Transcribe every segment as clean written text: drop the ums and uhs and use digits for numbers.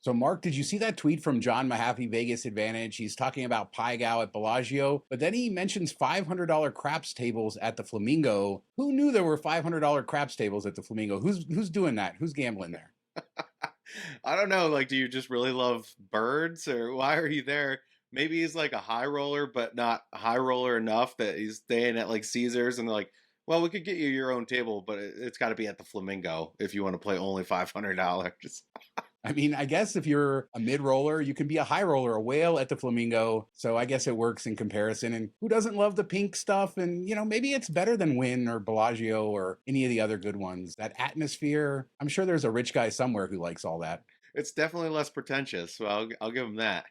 So, Mark, did you see that tweet from John Mahaffey, Vegas Advantage? He's talking about Paigao at Bellagio, but then he mentions $500 craps tables at the Flamingo. Who knew there were $500 craps tables at the Flamingo? Who's doing that? Who's gambling there? I don't know. Like, do you just really love birds, or why are you there? Maybe he's like a high roller, but not a high roller enough that he's staying at like Caesars, and they're like, well, we could get you your own table, but it's got to be at the Flamingo if you want to play only $500. I mean, I guess if you're a mid roller, you can be a high roller, a whale at the Flamingo. So I guess it works in comparison. And who doesn't love the pink stuff? And, maybe it's better than Wynn or Bellagio or any of the other good ones. That atmosphere, I'm sure there's a rich guy somewhere who likes all that. It's definitely less pretentious, so I'll give him that.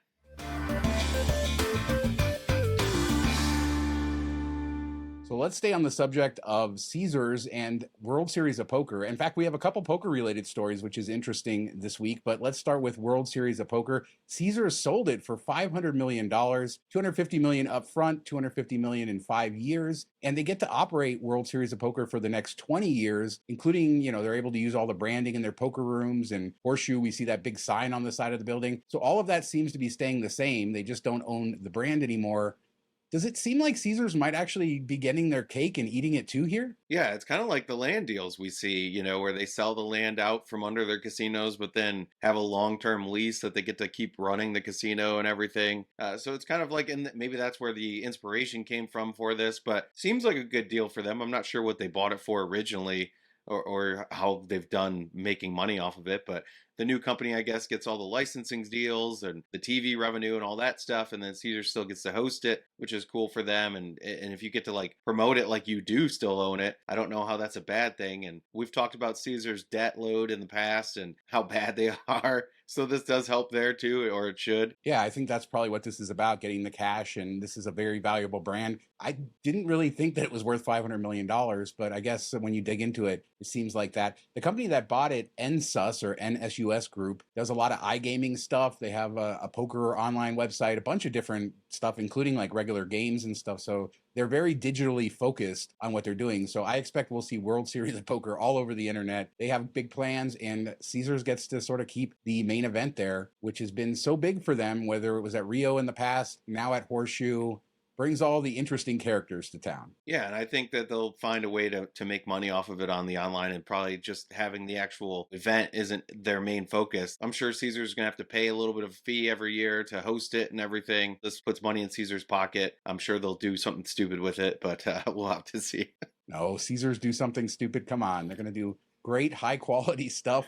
So let's stay on the subject of Caesars and World Series of Poker. In fact, we have a couple poker-related stories, which is interesting this week. But let's start with World Series of Poker. Caesars sold it for $500 million, $250 million up front, $250 million in 5 years. And they get to operate World Series of Poker for the next 20 years, including, they're able to use all the branding in their poker rooms. And Horseshoe, we see that big sign on the side of the building. So all of that seems to be staying the same. They just don't own the brand anymore. Does it seem like Caesars might actually be getting their cake and eating it too here? Yeah, it's kind of like the land deals we see, where they sell the land out from under their casinos, but then have a long-term lease that they get to keep running the casino and everything. So it's kind of like, maybe that's where the inspiration came from for this, but seems like a good deal for them. I'm not sure what they bought it for originally, or how they've done making money off of it, but the new company, I guess, gets all the licensing deals and the TV revenue and all that stuff, and then Caesars still gets to host it, which is cool for them. And if you get to like promote it like you do still own it, I don't know how that's a bad thing. And we've talked about Caesars' debt load in the past and how bad they are. So this does help there too, or it should. Yeah, I think that's probably what this is about, getting the cash, and this is a very valuable brand. I didn't really think that it was worth $500 million, but I guess when you dig into it, it seems like that. The company that bought it, NSUS or NSUS Group, does a lot of iGaming stuff. They have a poker online website, a bunch of different stuff, including like regular games and stuff. So they're very digitally focused on what they're doing. So I expect we'll see World Series of Poker all over the internet. They have big plans, and Caesars gets to sort of keep the main event there, which has been so big for them, whether it was at Rio in the past, now at Horseshoe. Brings all the interesting characters to town. Yeah, and I think that they'll find a way to make money off of it on the online, and probably just having the actual event isn't their main focus. I'm sure Caesar's going to have to pay a little bit of a fee every year to host it and everything. This puts money in Caesar's pocket. I'm sure they'll do something stupid with it, but we'll have to see. No, Caesars do something stupid. Come on. They're going to do great, high quality stuff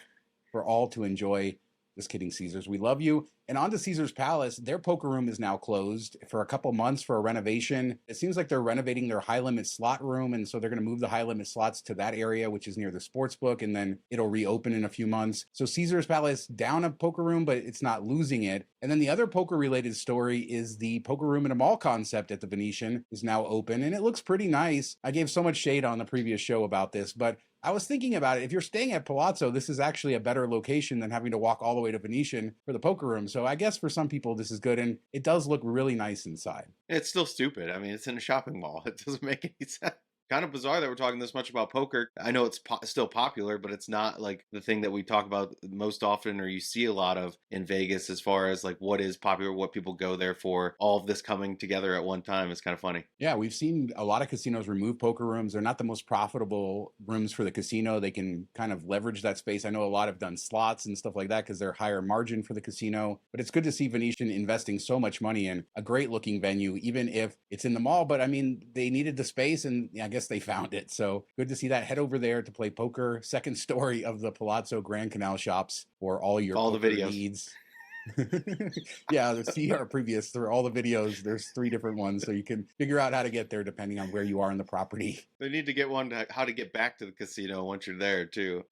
for all to enjoy. Just kidding, Caesars. We love you. And on to Caesars Palace. Their poker room is now closed for a couple months for a renovation. It seems like they're renovating their high-limit slot room, and so they're going to move the high-limit slots to that area, which is near the sportsbook, and then it'll reopen in a few months. So Caesars Palace down a poker room, but it's not losing it. And then the other poker-related story is the poker room in a mall concept at the Venetian is now open, and it looks pretty nice. I gave so much shade on the previous show about this, but I was thinking about it. If you're staying at Palazzo, this is actually a better location than having to walk all the way to Venetian for the poker room. So I guess for some people, this is good. And it does look really nice inside. It's still stupid. I mean, it's in a shopping mall. It doesn't make any sense. Kind of bizarre that we're talking this much about poker. I know it's still popular, but it's not like the thing that we talk about most often, or you see a lot of in Vegas, as far as like what is popular, what people go there for. All of this coming together at one time is kind of funny. Yeah, we've seen a lot of casinos remove poker rooms. They're not the most profitable rooms for the casino. They can kind of leverage that space. I know a lot have done slots and stuff like that because they're higher margin for the casino. But it's good to see Venetian investing so much money in a great looking venue, even if it's in the mall. But I mean, they needed the space, and I guess they found it. So good to see that. Head over there to play poker. Second story of the Palazzo Grand Canal shops for all your all poker the videos needs. Yeah, see our previous through all the videos. There's 3 different ones, so you can figure out how to get there depending on where you are in the property. They need to get one to how to get back to the casino once you're there too.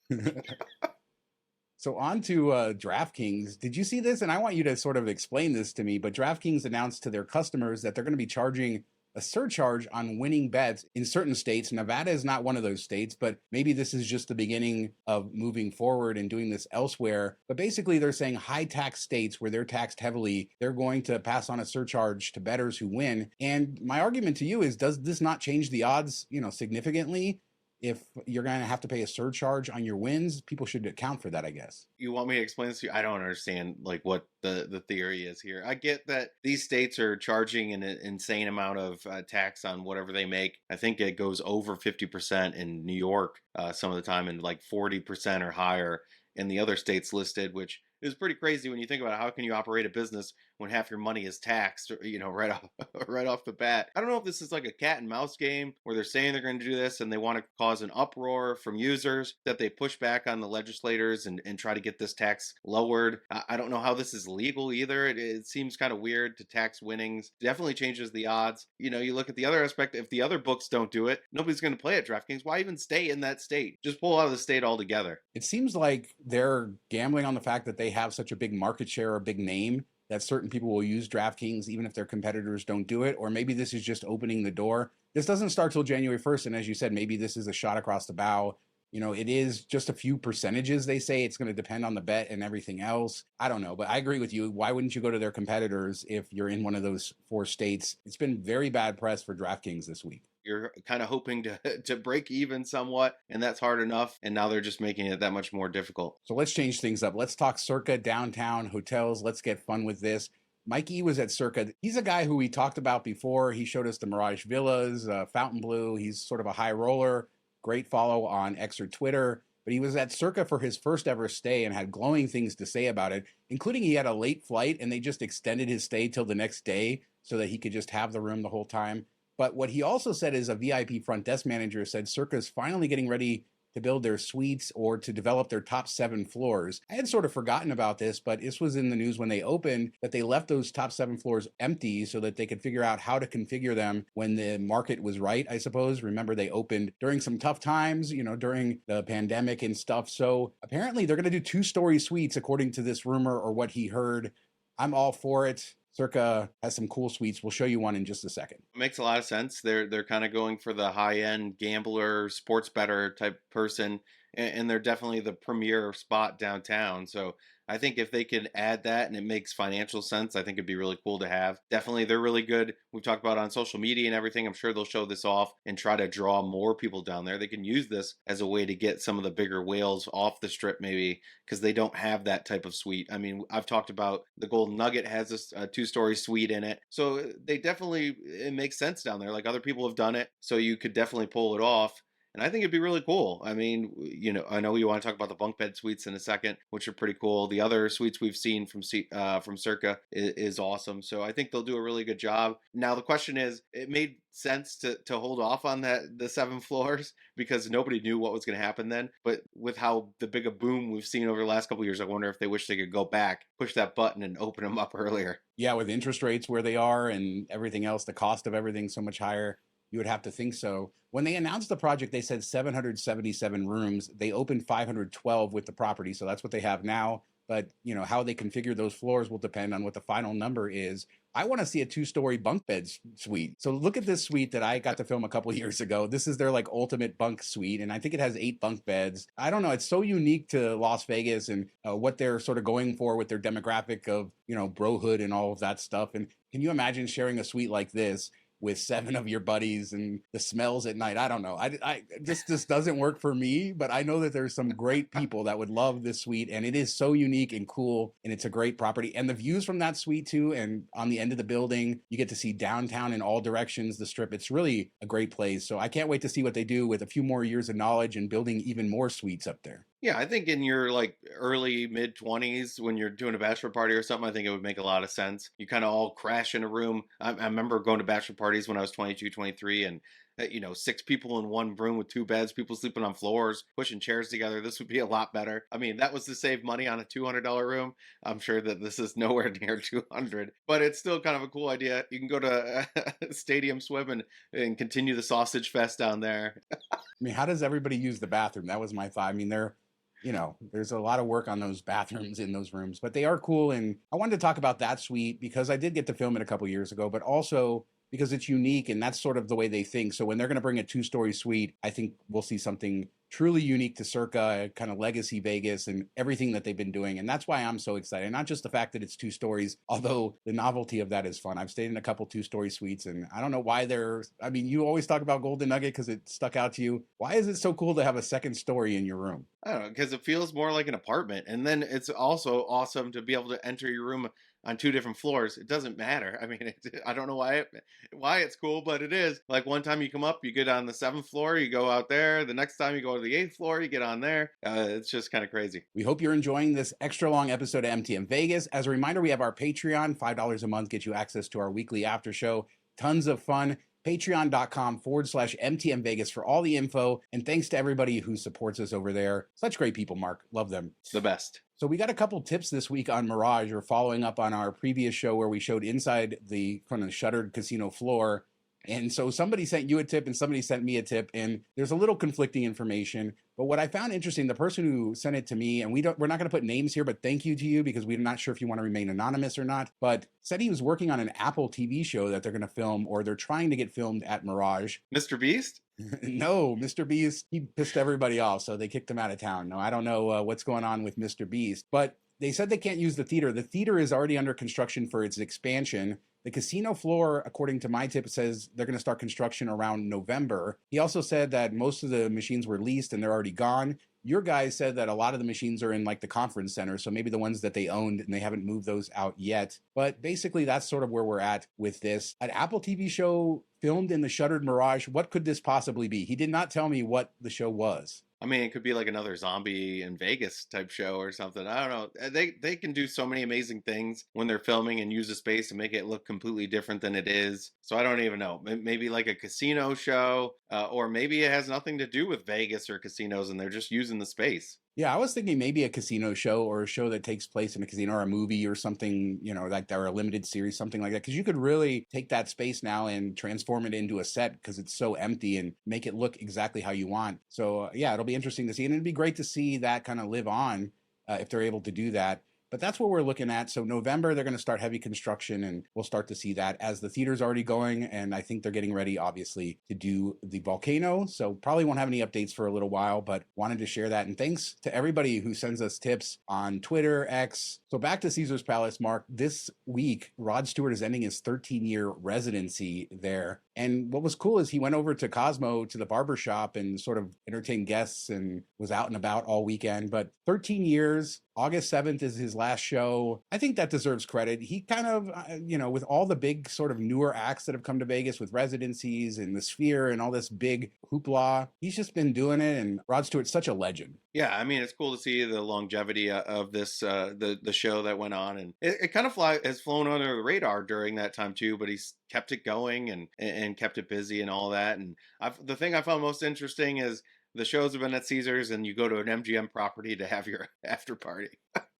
So on to DraftKings. Did you see this? And I want you to sort of explain this to me, but DraftKings announced to their customers that they're going to be charging a surcharge on winning bets in certain states. Nevada is not one of those states, but maybe this is just the beginning of moving forward and doing this elsewhere. But basically, they're saying high tax states where they're taxed heavily, they're going to pass on a surcharge to bettors who win. And my argument to you is, does this not change the odds, significantly? if you're going to have to pay a surcharge on your wins, people should account for that, I guess. You want me to explain this to you? I don't understand like what the theory is here. I get that these states are charging an insane amount of tax on whatever they make. I think it goes over 50% in New York some of the time, and like 40% or higher in the other states listed, which is pretty crazy when you think about how can you operate a business when half your money is taxed, right off right off the bat. I don't know if this is like a cat and mouse game where they're saying they're going to do this and they want to cause an uproar from users, that they push back on the legislators and try to get this tax lowered. I don't know how this is legal either. It seems kind of weird to tax winnings. Definitely changes the odds. You look at the other aspect. If the other books don't do it, nobody's going to play at DraftKings. Why even stay in that state? Just pull out of the state altogether. It seems like they're gambling on the fact that they have such a big market share or a big name that certain people will use DraftKings even if their competitors don't do it. Or maybe this is just opening the door. This doesn't start till January 1st. And as you said, maybe this is a shot across the bow. It is just a few percentages. They say it's going to depend on the bet and everything else. I don't know, but I agree with you. Why wouldn't you go to their competitors if you're in one of those 4 states? It's been very bad press for DraftKings this week. You're kind of hoping to break even somewhat, and that's hard enough. And now they're just making it that much more difficult. So let's change things up. Let's talk Circa, downtown, hotels. Let's get fun with this. Mike E was at Circa. He's a guy who we talked about before. He showed us the Mirage Villas, Fontainebleau. He's sort of a high roller. Great follow on X or Twitter. But he was at Circa for his first ever stay and had glowing things to say about it, including he had a late flight and they just extended his stay till the next day so that he could just have the room the whole time. But what he also said is a VIP front desk manager said Circa is finally getting ready to build their suites or to develop their top 7 floors. I had sort of forgotten about this, but this was in the news when they opened, that they left those top 7 floors empty so that they could figure out how to configure them when the market was right, I suppose. Remember, they opened during some tough times, during the pandemic and stuff. So apparently they're going to do 2-story suites according to this rumor or what he heard. I'm all for it. Circa has some cool suites. We'll show you one in just a second. It makes a lot of sense. They're kind of going for the high-end gambler, sports bettor type person, and they're definitely the premier spot downtown. So I think if they could add that and it makes financial sense, I think it'd be really cool to have. Definitely, they're really good. We've talked about on social media and everything. I'm sure they'll show this off and try to draw more people down there. They can use this as a way to get some of the bigger whales off the strip, maybe, because they don't have that type of suite. I mean, I've talked about the Golden Nugget has a 2-story suite in it. So it makes sense down there. Like other people have done it. So you could definitely pull it off. And I think it'd be really cool. I mean, I know you want to talk about the bunk bed suites in a second, which are pretty cool. The other suites we've seen from Circa is awesome. So I think they'll do a really good job. Now, the question is, it made sense to hold off on the 7 floors because nobody knew what was going to happen then. But with how the big a boom we've seen over the last couple of years, I wonder if they wish they could go back, push that button and open them up earlier. Yeah, with interest rates where they are and everything else, the cost of everything so much higher. You would have to think so. When they announced the project, they said 777 rooms. They opened 512 with the property, so that's what they have now. But, how they configure those floors will depend on what the final number is. I want to see a 2-story bunk bed suite. So look at this suite that I got to film a couple of years ago. This is their ultimate bunk suite, and I think it has 8 bunk beds. I don't know. It's so unique to Las Vegas and what they're sort of going for with their demographic of, brohood and all of that stuff. And can you imagine sharing a suite like this with 7 of your buddies and the smells at night? I don't know. This doesn't work for me, but I know that there's some great people that would love this suite, and it is so unique and cool, and it's a great property. And the views from that suite too, and on the end of the building, you get to see downtown in all directions, the strip. It's really a great place. So I can't wait to see what they do with a few more years of knowledge and building even more suites up there. Yeah, I think in your early mid-20s when you're doing a bachelor party or something, I think it would make a lot of sense. You kind of all crash in a room. I remember going to bachelor parties when I was 22, 23, and 6 people in one room with 2 beds, people sleeping on floors, pushing chairs together. This would be a lot better. I mean, that was to save money on a $200 room. I'm sure that this is nowhere near 200, but it's still kind of a cool idea. You can go to Stadium Swim and continue the sausage fest down there. I mean, how does everybody use the bathroom? That was my thought. I mean, there's a lot of work on those bathrooms in those rooms, but they are cool. And I wanted to talk about that suite because I did get to film it a couple years ago, but also because it's unique and that's sort of the way they think. So when they're going to bring a 2-story suite, I think we'll see something truly unique to Circa, kind of legacy Vegas and everything that they've been doing. And that's why I'm so excited. Not just the fact that it's 2 stories, although the novelty of that is fun. I've stayed in a couple 2-story suites, and I don't know why I mean, you always talk about Golden Nugget because it stuck out to you. Why is it so cool to have a second story in your room? I don't know, because it feels more like an apartment. And then it's also awesome to be able to enter your room on 2 different floors. It doesn't matter. I mean, I don't know why it's cool, but it is. Like one time you come up, you get on the 7th floor, you go out there. The next time you go to the 8th floor, you get on there. It's just kind of crazy. We hope you're enjoying this extra long episode of MTM Vegas. As a reminder, we have our Patreon. $5 a month gets you access to our weekly after show. Tons of fun. Patreon.com/MTM Vegas for all the info. And thanks to everybody who supports us over there. Such great people, Mark. Love them. The best. So we got a couple tips this week on Mirage. We're following up on our previous show where we showed inside the kind of shuttered casino floor. And so somebody sent you a tip and somebody sent me a tip, and there's a little conflicting information. But what I found interesting, the person who sent it to me, and we're not going to put names here, but thank you to you because we're not sure if you want to remain anonymous or not, but said he was working on an Apple TV show that they're going to film, or they're trying to get filmed at Mirage. Mr. Beast? No, Mr. Beast, he pissed everybody off, so they kicked him out of town. No, I don't know what's going on with Mr. Beast, but they said they can't use the theater. The theater is already under construction for its expansion. The casino floor, according to my tip, says they're going to start construction around November. He also said that most of the machines were leased and they're already gone. Your guys said that a lot of the machines are in like the conference center, so maybe the ones that they owned and they haven't moved those out yet. But basically, that's sort of where we're at with this. An Apple TV show filmed in the shuttered Mirage. What could this possibly be? He did not tell me what the show was. I mean, it could be like another zombie in Vegas type show or something. I don't know. They can do so many amazing things when they're filming and use a space and make it look completely different than it is. So I don't even know. Maybe like a casino show, or maybe it has nothing to do with Vegas or casinos and they're just using the space. Yeah, I was thinking maybe a casino show or a show that takes place in a casino or a movie or something, you know, like that, or a limited series, something like that. Because you could really take that space now and transform it into a set because it's so empty and make it look exactly how you want. So yeah, it'll be interesting to see. And it'd be great to see that kind of live on if they're able to do that. But that's what we're looking at. So November, they're going to start heavy construction and we'll start to see that as the theater's already going. And I think they're getting ready, obviously, to do the volcano. So probably won't have any updates for a little while, but wanted to share that. And thanks to everybody who sends us tips on Twitter, X. So back to Caesar's Palace, Mark. This week, Rod Stewart is ending his 13-year residency there. And what was cool is he went over to Cosmo, to the barber shop, and sort of entertained guests and was out and about all weekend. But 13 years, August 7th is his last show. I think that deserves credit. He kind of, you know, with all the big sort of newer acts that have come to Vegas with residencies and the Sphere and all this big hoopla, he's just been doing it. And Rod Stewart's such a legend. Yeah, I mean, it's cool to see the longevity of this, the show that went on. And it kind of has flown under the radar during that time, too. But he's kept it going and kept it busy and all that. And the thing I found most interesting is the shows have been at Caesars and you go to an MGM property to have your after party.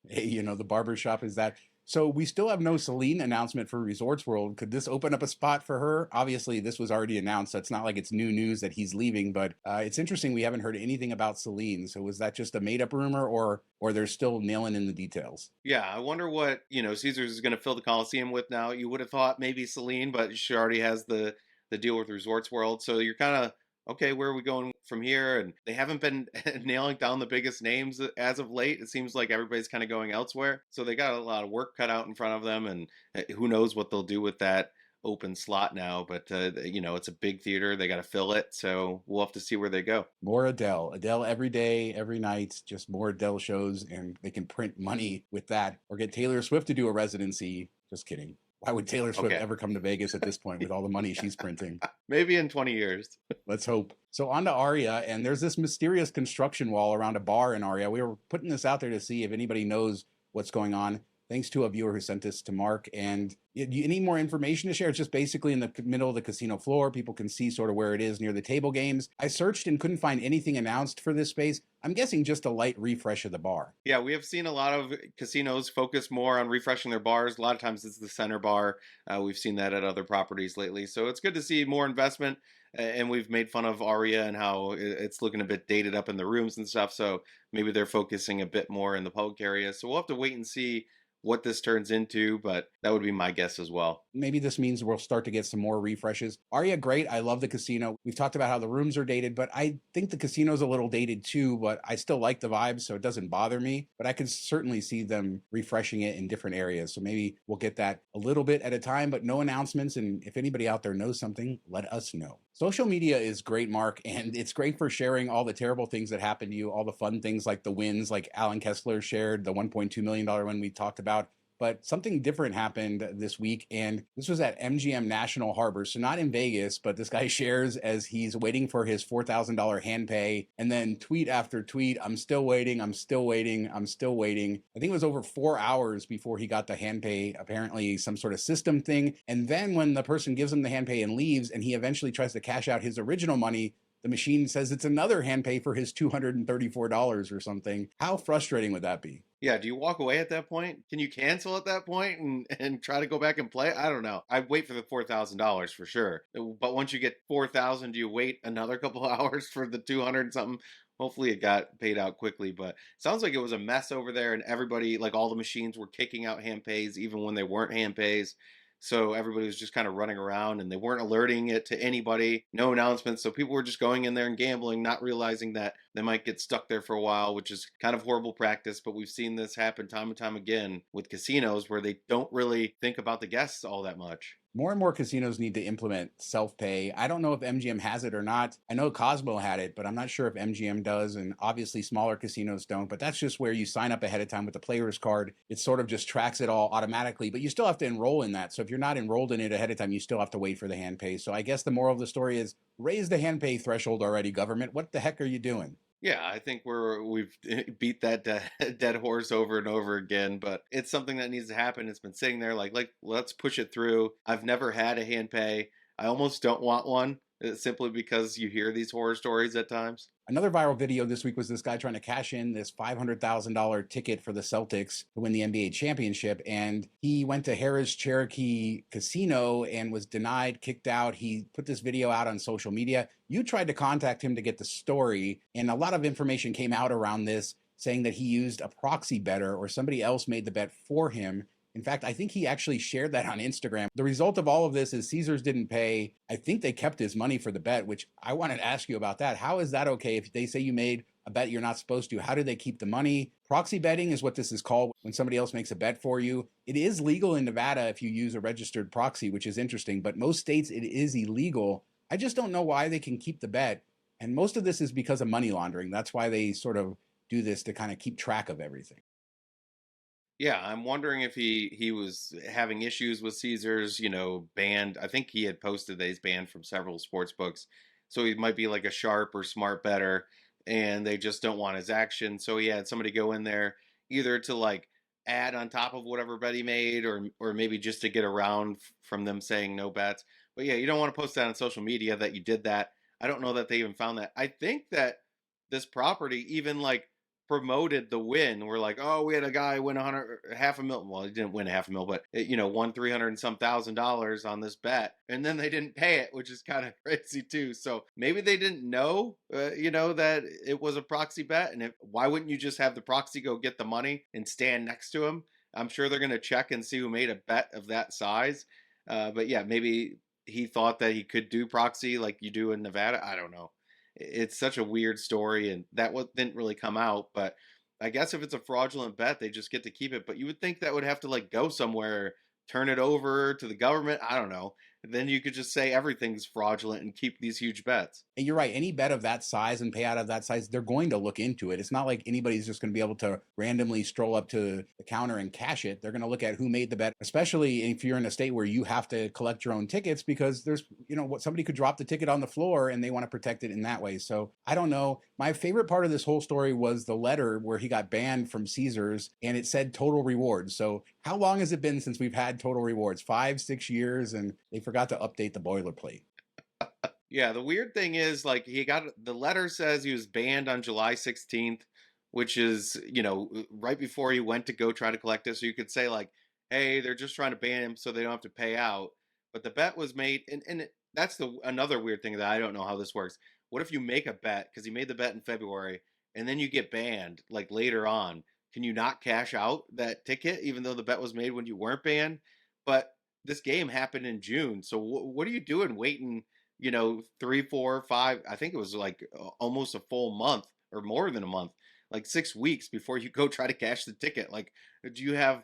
Hey, you know, the barber shop is that. So we still have no Celine announcement for Resorts World. Could this open up a spot for her? Obviously, this was already announced, so it's not like it's new news that he's leaving, but it's interesting we haven't heard anything about Celine. So was that just a made-up rumor, or they're still nailing in the details? Yeah, I wonder what, you know, Caesars is going to fill the Coliseum with now. You would have thought maybe Celine, but she already has the deal with Resorts World. So you're kind of, okay, where are we going from here? And they haven't been nailing down the biggest names as of late. It seems like everybody's kind of going elsewhere. So they got a lot of work cut out in front of them. And who knows what they'll do with that open slot now. But, you know, it's a big theater. They got to fill it. So we'll have to see where they go. More Adele. Adele every day, every night, just more Adele shows. And they can print money with that or get Taylor Swift to do a residency. Just kidding. Why would Taylor Swift ever come to Vegas at this point with all the money she's printing? Maybe in 20 years. Let's hope. So on to Aria, and there's this mysterious construction wall around a bar in Aria. We were putting this out there to see if anybody knows what's going on. Thanks to a viewer who sent this to Mark. And you need more information to share? It's just basically in the middle of the casino floor. People can see sort of where it is near the table games. I searched and couldn't find anything announced for this space. I'm guessing just a light refresh of the bar. Yeah, we have seen a lot of casinos focus more on refreshing their bars. A lot of times it's the center bar. We've seen that at other properties lately. So it's good to see more investment. And we've made fun of Aria and how it's looking a bit dated up in the rooms and stuff. So maybe they're focusing a bit more in the public area. So we'll have to wait and see what this turns into, but that would be my guess as well. Maybe this means we'll start to get some more refreshes. Aria, great. I love the casino. We've talked about how the rooms are dated, but I think the casino's a little dated too, but I still like the vibes, so it doesn't bother me. But I can certainly see them refreshing it in different areas. So maybe we'll get that a little bit at a time, but no announcements. And if anybody out there knows something, let us know. Social media is great, Mark, and it's great for sharing all the terrible things that happen to you, all the fun things like the wins, like Alan Kessler shared the $1.2 million win we talked about. But something different happened this week, and this was at MGM National Harbor. So not in Vegas, but this guy shares as he's waiting for his $4,000 hand pay, and then tweet after tweet, I'm still waiting, I'm still waiting, I'm still waiting. I think it was over 4 hours before he got the hand pay, apparently some sort of system thing. And then when the person gives him the hand pay and leaves, and he eventually tries to cash out his original money, the machine says it's another hand pay for his $234 or something. How frustrating would that be? Yeah, do you walk away at that point? Can you cancel at that point and try to go back and play? I don't know. I'd wait for the $4,000 for sure. But once you get 4,000, do you wait another couple hours for the 200 something? Hopefully it got paid out quickly, but sounds like it was a mess over there, and everybody, like all the machines were kicking out hand pays even when they weren't hand pays. So everybody was just kind of running around and they weren't alerting it to anybody, no announcements. So people were just going in there and gambling, not realizing that they might get stuck there for a while, which is kind of horrible practice. But we've seen this happen time and time again with casinos where they don't really think about the guests all that much. More and more casinos need to implement self-pay. I don't know if MGM has it or not. I know Cosmo had it, but I'm not sure if MGM does, and obviously smaller casinos don't, but that's just where you sign up ahead of time with the player's card. It sort of just tracks it all automatically, but you still have to enroll in that. So if you're not enrolled in it ahead of time, you still have to wait for the hand pay. So I guess the moral of the story is raise the hand pay threshold already, government. What the heck are you doing? Yeah, I think we've beat that dead horse over and over again, but it's something that needs to happen. It's been sitting there like let's push it through. I've never had a hand pay. I almost don't want one simply because you hear these horror stories at times. Another viral video this week was this guy trying to cash in this $500,000 ticket for the Celtics to win the NBA championship. And he went to Harrah's Cherokee Casino and was denied, kicked out. He put this video out on social media. You tried to contact him to get the story, and a lot of information came out around this saying that he used a proxy bettor or somebody else made the bet for him. In fact, I think he actually shared that on Instagram. The result of all of this is Caesars didn't pay. I think they kept his money for the bet, which I wanted to ask you about that. How is that okay if they say you made a bet you're not supposed to? How do they keep the money? Proxy betting is what this is called when somebody else makes a bet for you. It is legal in Nevada if you use a registered proxy, which is interesting, but most states it is illegal. I just don't know why they can keep the bet. And most of this is because of money laundering. That's why they sort of do this to kind of keep track of everything. Yeah, I'm wondering if he was having issues with Caesars, banned. I think he had posted that he's banned from several sports books. So he might be like a sharp or smart bettor, and they just don't want his action. So he had somebody go in there either to like add on top of whatever bet he made, or maybe just to get around from them saying no bets. But yeah, you don't want to post that on social media that you did that. I don't know that they even found that. I think that this property even like promoted the win. We're like, oh, we had a guy win 100, half a mil. Well, he didn't win half a mil, but won 300 and some $1,000 on this bet, and then they didn't pay it, which is kind of crazy too. So maybe they didn't know, that it was a proxy bet, and why wouldn't you just have the proxy go get the money and stand next to him? I'm sure they're going to check and see who made a bet of that size. But yeah, maybe he thought that he could do proxy like you do in Nevada. I don't know. It's such a weird story, and that didn't really come out. But I guess if it's a fraudulent bet, they just get to keep it. But you would think that would have to like go somewhere, turn it over to the government. I don't know. Then you could just say everything's fraudulent and keep these huge bets. And you're right. Any bet of that size and payout of that size, they're going to look into it. It's not like anybody's just going to be able to randomly stroll up to the counter and cash it. They're going to look at who made the bet, especially if you're in a state where you have to collect your own tickets because there's, somebody could drop the ticket on the floor and they want to protect it in that way. So I don't know. My favorite part of this whole story was the letter where he got banned from Caesars and it said total rewards. So how long has it been since we've had total rewards? 5-6 years, and they forgot to update the boilerplate. Yeah, the weird thing is like the letter says he was banned on July 16th, which is, right before he went to go try to collect it. So you could say like, hey, they're just trying to ban him so they don't have to pay out. But the bet was made, and that's another weird thing that I don't know how this works. What if you make a bet, because he made the bet in February, and then you get banned like later on? Can you not cash out that ticket even though the bet was made when you weren't banned? But this game happened in June. So what are you doing waiting, 3, 4, 5, I think it was like almost a full month or more than a month, like 6 weeks before you go try to cash the ticket? Like, do you have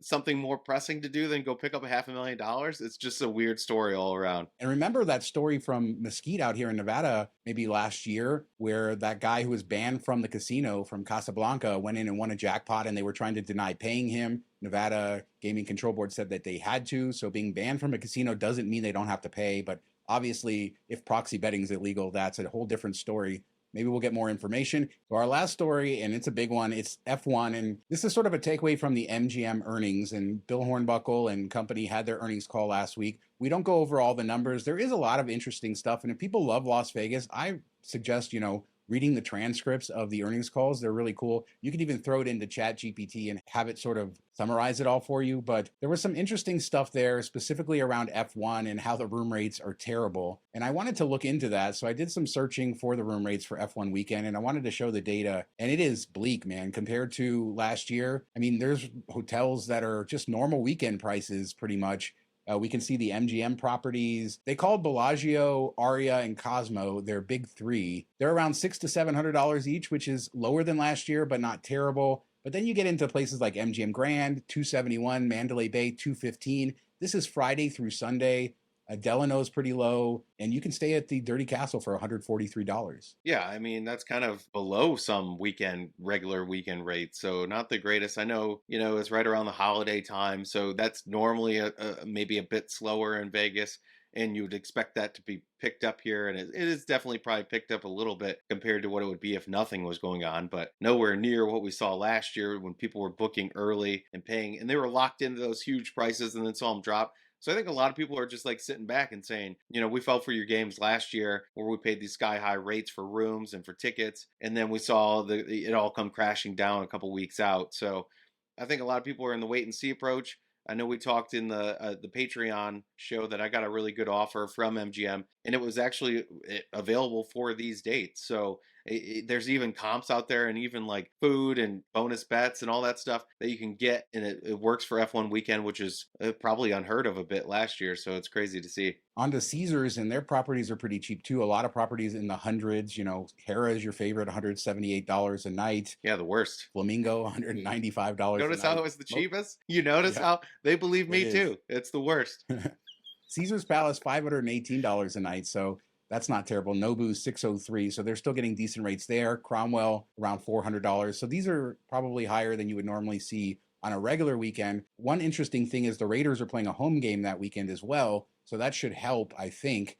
something more pressing to do than go pick up a $500,000? It's just a weird story all around. And remember that story from Mesquite out here in Nevada, maybe last year, where that guy who was banned from the casino from Casablanca went in and won a jackpot and they were trying to deny paying him. Nevada Gaming Control Board said that they had to. So being banned from a casino doesn't mean they don't have to pay. But obviously, if proxy betting is illegal, that's a whole different story. Maybe we'll get more information. So our last story, and it's a big one, it's F1. And this is sort of a takeaway from the MGM earnings. And Bill Hornbuckle and company had their earnings call last week. We don't go over all the numbers. There is a lot of interesting stuff. And if people love Las Vegas, I suggest, reading the transcripts of the earnings calls. They're really cool. You can even throw it into Chat GPT and have it sort of summarize it all for you. But there was some interesting stuff there, specifically around F1 and how the room rates are terrible. And I wanted to look into that. So I did some searching for the room rates for F1 weekend, and I wanted to show the data. And it is bleak, man, compared to last year. I mean, there's hotels that are just normal weekend prices pretty much. We can see the MGM properties. They called Bellagio, Aria, and Cosmo their big three. They're around $600 to $700 each, which is lower than last year, but not terrible. But then you get into places like MGM Grand, $271, Mandalay Bay, $215. This is Friday through Sunday. Delano's pretty low, and you can stay at the Dirty Castle for $143. Yeah, I mean, that's kind of below some regular weekend rates. So not the greatest. I know, it's right around the holiday time. So that's normally maybe a bit slower in Vegas. And you would expect that to be picked up here. And it is definitely probably picked up a little bit compared to what it would be if nothing was going on, but nowhere near what we saw last year when people were booking early and paying, and they were locked into those huge prices and then saw them drop. So I think a lot of people are just like sitting back and saying, we fell for your games last year where we paid these sky high rates for rooms and for tickets. And then we saw it all come crashing down a couple weeks out. So I think a lot of people are in the wait and see approach. I know we talked in the Patreon show that I got a really good offer from MGM, and it was actually available for these dates. So there's even comps out there, and even like food and bonus bets and all that stuff that you can get, and it works for F1 weekend, which is probably unheard of a bit last year. So it's crazy to see. On to Caesars, and their properties are pretty cheap too. A lot of properties in the hundreds. Hera is your favorite, $178 a night. Yeah, the worst. Flamingo, $195. Notice how it was the cheapest? You notice how they believe me too. It's the worst. Caesars Palace, $518 a night. So that's not terrible. Nobu, $603. So they're still getting decent rates there. Cromwell, around $400. So these are probably higher than you would normally see on a regular weekend. One interesting thing is the Raiders are playing a home game that weekend as well. So that should help, I think,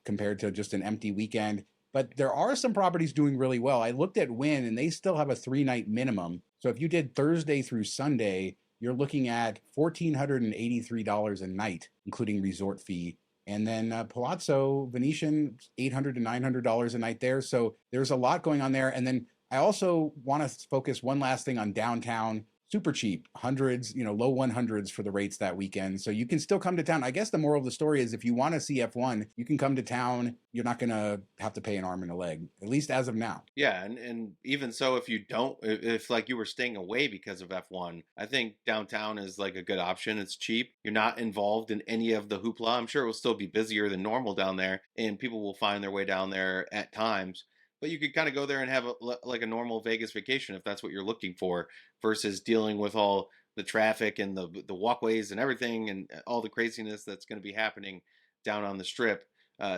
compared to just an empty weekend. But there are some properties doing really well. I looked at Wynn, and they still have a 3-night minimum. So if you did Thursday through Sunday, you're looking at $1,483 a night, including resort fee. And then Palazzo, Venetian, $800 to $900 a night there. So there's a lot going on there. And then I also want to focus one last thing on downtown. Super cheap, hundreds, low 100s for the rates that weekend. So you can still come to town. I guess the moral of the story is if you want to see F1, you can come to town. You're not going to have to pay an arm and a leg, at least as of now. Yeah, and even so, if you don't, if like you were staying away because of F1, I think downtown is like a good option. It's cheap. You're not involved in any of the hoopla. I'm sure it will still be busier than normal down there, and people will find their way down there at times. But you could kind of go there and have like a normal Vegas vacation if that's what you're looking for, versus dealing with all the traffic and the walkways and everything and all the craziness that's going to be happening down on the Strip.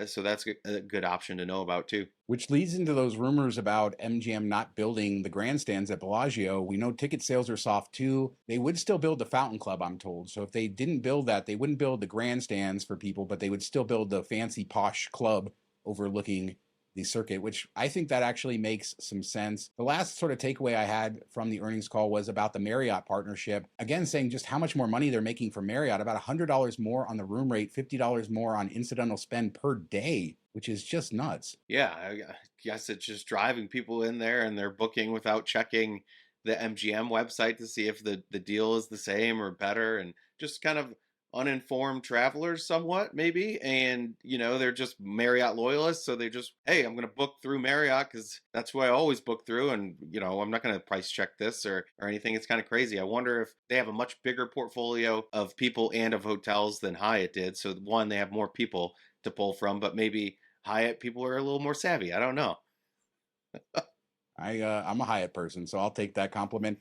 So that's a good option to know about too. Which leads into those rumors about MGM not building the grandstands at Bellagio. We know ticket sales are soft too. They would still build the Fountain Club, I'm told. So if they didn't build that, they wouldn't build the grandstands for people, but they would still build the fancy posh club overlooking the circuit, which I think that actually makes some sense. The last sort of takeaway I had from the earnings call was about the Marriott partnership. Again, saying just how much more money they're making for Marriott, about $100 more on the room rate, $50 more on incidental spend per day, which is just nuts. Yeah, I guess it's just driving people in there and they're booking without checking the MGM website to see if the deal is the same or better, and just kind of uninformed travelers somewhat, maybe. And, they're just Marriott loyalists. So they just, hey, I'm going to book through Marriott because that's who I always book through. And, I'm not going to price check this or anything. It's kind of crazy. I wonder if they have a much bigger portfolio of people and of hotels than Hyatt did. So one, they have more people to pull from, but maybe Hyatt people are a little more savvy. I don't know. I'm a Hyatt person, so I'll take that compliment.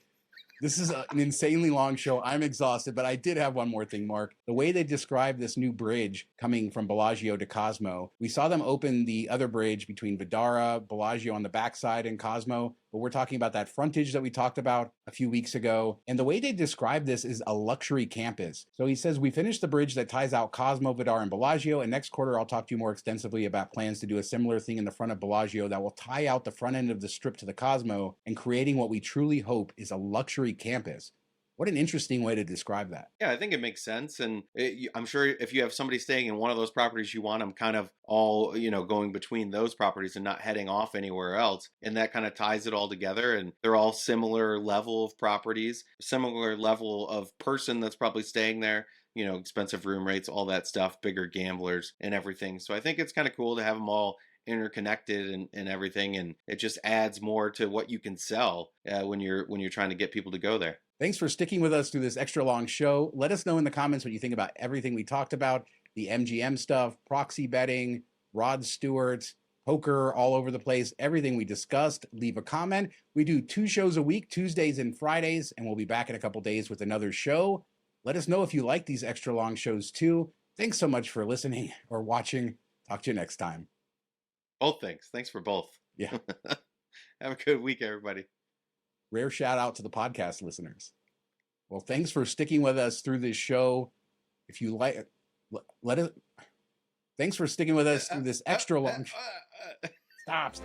This is an insanely long show. I'm exhausted, but I did have one more thing, Mark. The way they describe this new bridge coming from Bellagio to Cosmo, we saw them open the other bridge between Vidara, Bellagio on the backside, and Cosmo, but we're talking about that frontage that we talked about a few weeks ago. And the way they describe this is a luxury campus. So he says, we finished the bridge that ties out Cosmo, Vidara, and Bellagio, and next quarter I'll talk to you more extensively about plans to do a similar thing in the front of Bellagio that will tie out the front end of the strip to the Cosmo and creating what we truly hope is a luxury campus. What an interesting way to describe that. Yeah, I think it makes sense. And I'm sure if you have somebody staying in one of those properties, you want them kind of all, going between those properties and not heading off anywhere else. And that kind of ties it all together. And they're all similar level of properties, similar level of person that's probably staying there, expensive room rates, all that stuff, bigger gamblers and everything. So I think it's kind of cool to have them all interconnected and everything, and it just adds more to what you can sell when you're trying to get people to go there. Thanks for sticking with us through this extra long show. Let us know in the comments what you think about everything we talked about, the MGM stuff, proxy betting, Rod Stewart, poker all over the place, everything we discussed. Leave a comment. We do 2 shows a week, Tuesdays and Fridays, and we'll be back in a couple days with another show. Let us know if you like these extra long shows too. Thanks so much for listening or watching. Talk to you next time. Both things. Thanks for both. Yeah. Have a good week, everybody. Rare shout out to the podcast listeners. Well, thanks for sticking with us through this show. If you like, let it. Thanks for sticking with us through this extra long. Stop.